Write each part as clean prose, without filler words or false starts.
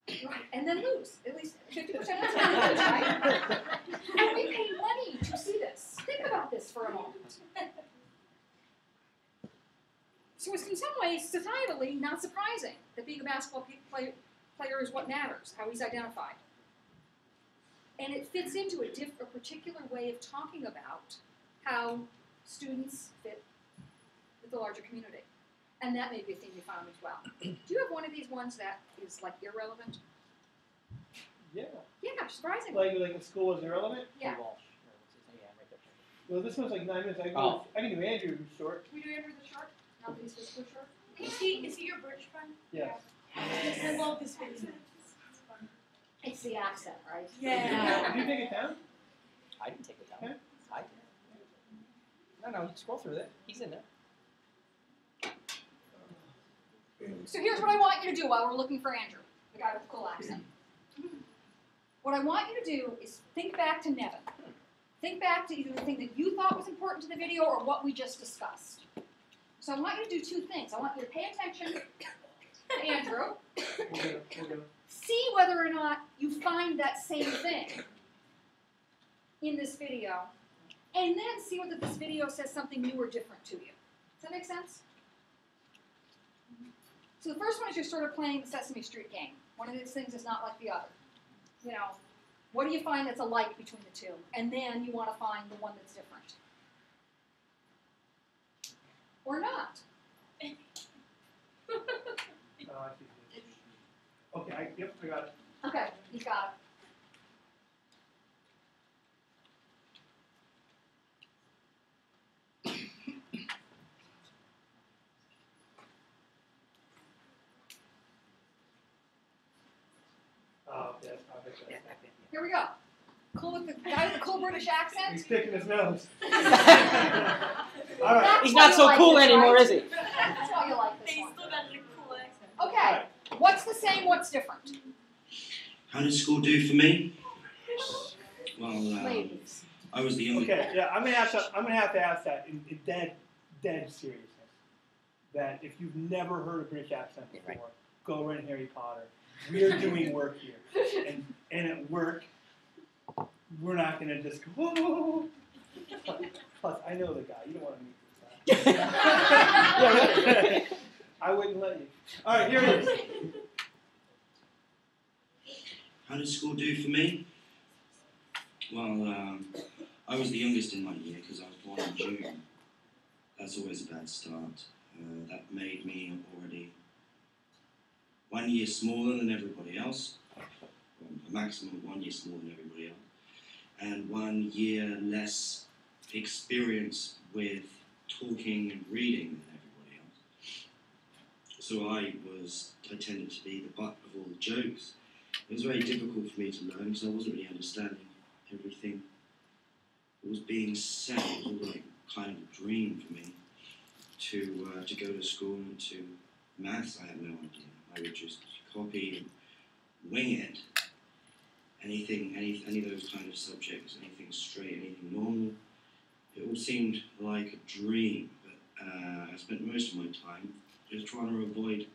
Right, and then lose. At least 50% of the time lose, right? And we pay money to see this. Think about this for a moment. So it's in some ways, societally, not surprising that being a basketball player is what matters, how he's identified. And it fits into a particular way of talking about how students fit with the larger community. And that may be a thing we found as well. Do you have one of these ones that is like irrelevant? Yeah. Yeah, surprisingly. Like the school is irrelevant? Yeah. Well, this one's like 9 minutes. I can do Andrew who's short. Can we do Andrew the short? Not that he's physically short? Is he your British friend? Yeah. I love this video. It's the accent, right? Yeah. Did you take it down? I didn't take it down. Okay. I did. No, scroll through it. He's in there. So here's what I want you to do while we're looking for Andrew, the guy with the cool accent. What I want you to do is think back to Nevin. Think back to either the thing that you thought was important to the video or what we just discussed. So I want you to do two things. I want you to pay attention to Andrew. See whether or not you find that same thing in this video, and then see whether this video says something new or different to you. Does that make sense? So the first one is you're sort of playing the Sesame Street game. One of these things is not like the other. You know, what do you find that's alike between the two? And then you want to find the one that's different. Or not. Okay, yep, I got it. Okay, you got it. Oh, yes, Here we go. Cool with the guy with the cool British accent. He's picking his nose. All right. He's not so cool anymore, is he? That's why you like this They one. still got a cool accent. Okay, what's the same, what's different? How did school do for me? Well, Ladies. I was the youngest. Okay, yeah, I'm gonna have to ask that in dead seriousness. That if you've never heard a British accent before, go run Harry Potter. We're doing work here, and at work, we're not gonna just go. Whoa. Plus, I know the guy. You don't want to meet this guy. I wouldn't let you. All right, here it is. How did school do for me? Well, I was the youngest in my year because I was born in June. That's always a bad start. That made me already 1 year smaller than everybody else, a maximum of 1 year smaller than everybody else, and 1 year less experience with talking and reading than everybody else. So I tended to be the butt of all the jokes. It was very difficult for me to learn because I wasn't really understanding everything that was being said. It was all like kind of a dream for me to go to school and to maths. I had no idea. I would just copy and wing it. Any of those kind of subjects, anything straight, anything normal, it all seemed like a dream. But I spent most of my time just trying to avoid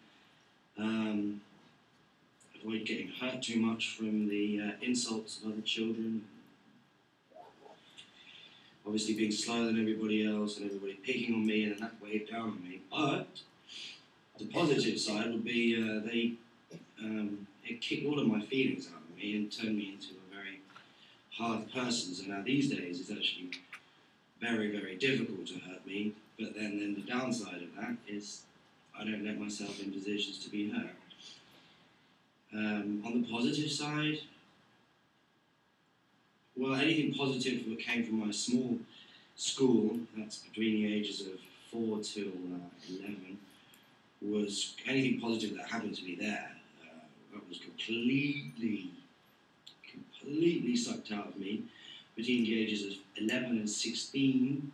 getting hurt too much from the insults of other children. Obviously being slower than everybody else and everybody picking on me and then that weighed down on me. But the positive side would be it kicked all of my feelings out of me and turned me into a very hard person. So now these days it's actually very, very difficult to hurt me. But then the downside of that is I don't let myself in positions to be hurt. On the positive side, well, anything positive that came from my small school, that's between the ages of 4 till 11, was anything positive that happened to be there. That was completely sucked out of me between the ages of 11 and 16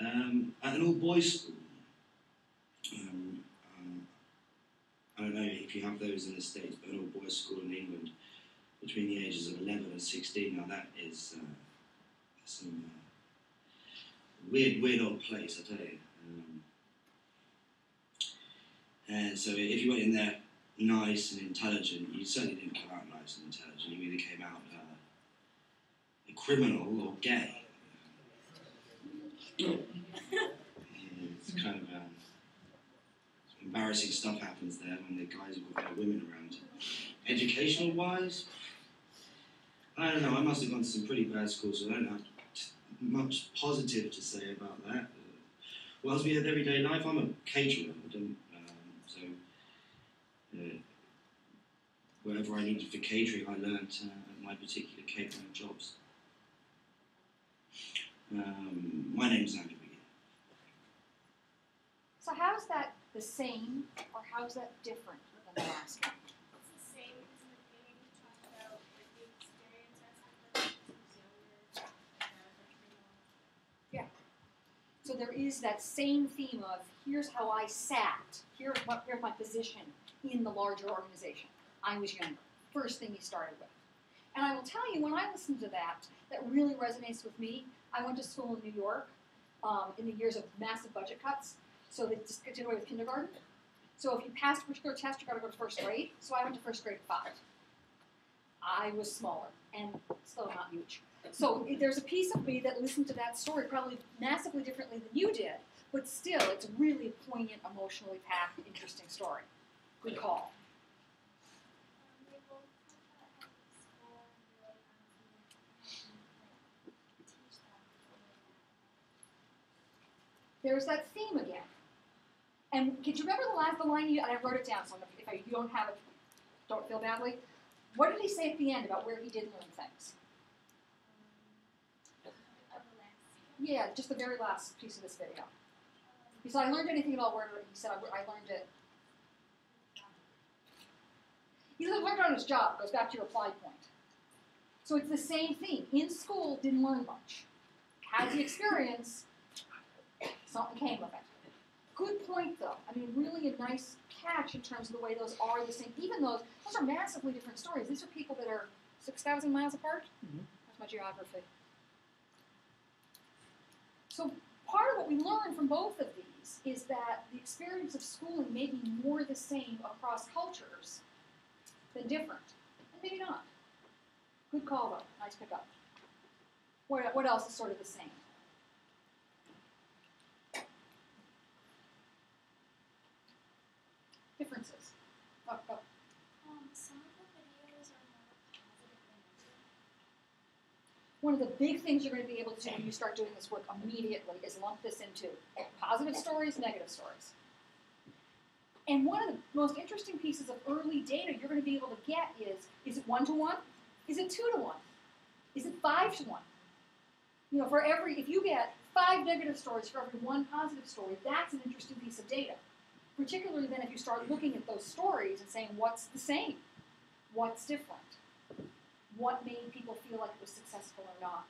at an all-boys school. I don't know if you have those in the States, but an all-boys school in England between the ages of 11 and 16. Now that is some weird old place, I tell you. And so if you went in there nice and intelligent, you certainly didn't come out nice and intelligent. You either came out a criminal or gay. It's kind of embarrassing stuff happens there when the guys have got their women around. Educational wise, I don't know, I must have gone to some pretty bad schools, so I don't have much positive to say about that. Whilst we had everyday life, I'm a caterer, wherever I needed for catering, I learnt at my particular catering jobs. My name's Andrew. So how's that the same, or how's that different than the last one? It's the same because in the beginning you talked about like, the experience as a person who's younger. So there is that same theme of here's how I sat, here's my position in the larger organization. I was younger. First thing he started with. And I will tell you, when I listened to that, that really resonates with me. I went to school in New York in the years of massive budget cuts, so they just did away with kindergarten. So if you passed a particular test, you got to go to first grade. So I went to first grade at 5. I was smaller and still not huge. So there's a piece of me that listened to that story probably massively differently than you did, but still, it's a really poignant, emotionally packed, interesting story. Good call. They both talked about how the school really teach them. There's that theme again. And did you remember the line and I wrote it down, so if you don't have it, don't feel badly. What did he say at the end about where he did learn things? Yeah, just the very last piece of this video. He said, I learned anything at all where he said, I learned it. He learned it on his job. It goes back to your applied point. So it's the same thing. In school, didn't learn much. Had the experience, something came of it. Good point, though. I mean, really a nice catch in terms of the way those are the same. Even those are massively different stories. These are people that are 6,000 miles apart. Mm-hmm. That's my geography. So part of what we learn from both of these is that the experience of schooling may be more the same across cultures than different. And maybe not. Good call, though. Nice pickup. What else is sort of the same? Differences. Some of the videos are more positive than negative. One of the big things you're going to be able to do when you start doing this work immediately is lump this into positive stories, negative stories. And one of the most interesting pieces of early data you're going to be able to get is it 1-to-1? Is it 2-to-1? Is it 5-to-1? You know, if you get 5 negative stories for every 1 positive story, that's an interesting piece of data. Particularly then if you start looking at those stories and saying, what's the same? What's different? What made people feel like it was successful or not?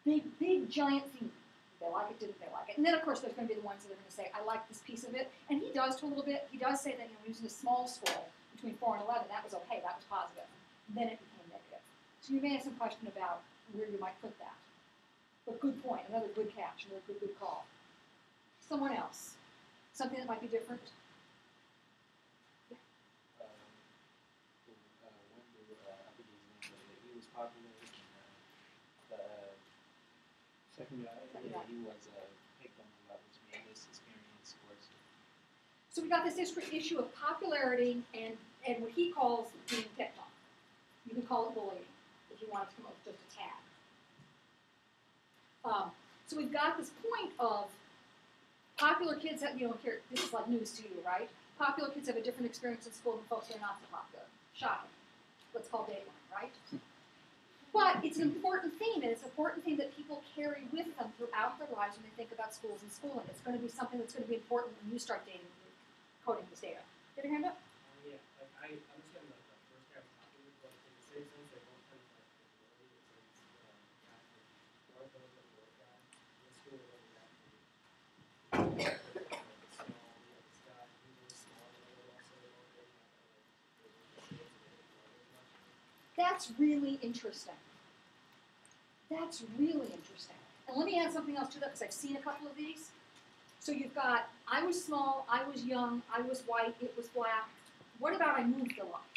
Big, giant theme. Did they like it? Didn't they like it? And then, of course, there's going to be the ones that are going to say, I like this piece of it. And he does to a little bit. He does say that, using a small school between 4 and 11, that was okay, that was positive. Then it became negative. So you may have some question about where you might put that. But good point, another good catch, another good call. Someone else. Something that might be different. He was popular. Second guy. He was picked on a lot, which made this experience worse. So we got this issue of popularity and what he calls being picked on. You can call it bullying if you want it to come up with just a tag. So we've got this point of popular kids have, here, this is like news to you, right? Popular kids have a different experience in school than folks who are not so popular. Shocking. What's called dateline, right? But it's an important theme, and it's an important theme that people carry with them throughout their lives when they think about schools and schooling. It's going to be something that's going to be important when you start coding this data. Get your hand up? Yeah, like I understand the first guy was popular, but in the same sense, they both kind of like ability. It's like, one of those that work guy in school was like That's really interesting. That's really interesting. And let me add something else to that, because I've seen a couple of these. So you've got, I was small, I was young, I was white, it was black, What about I moved a lot?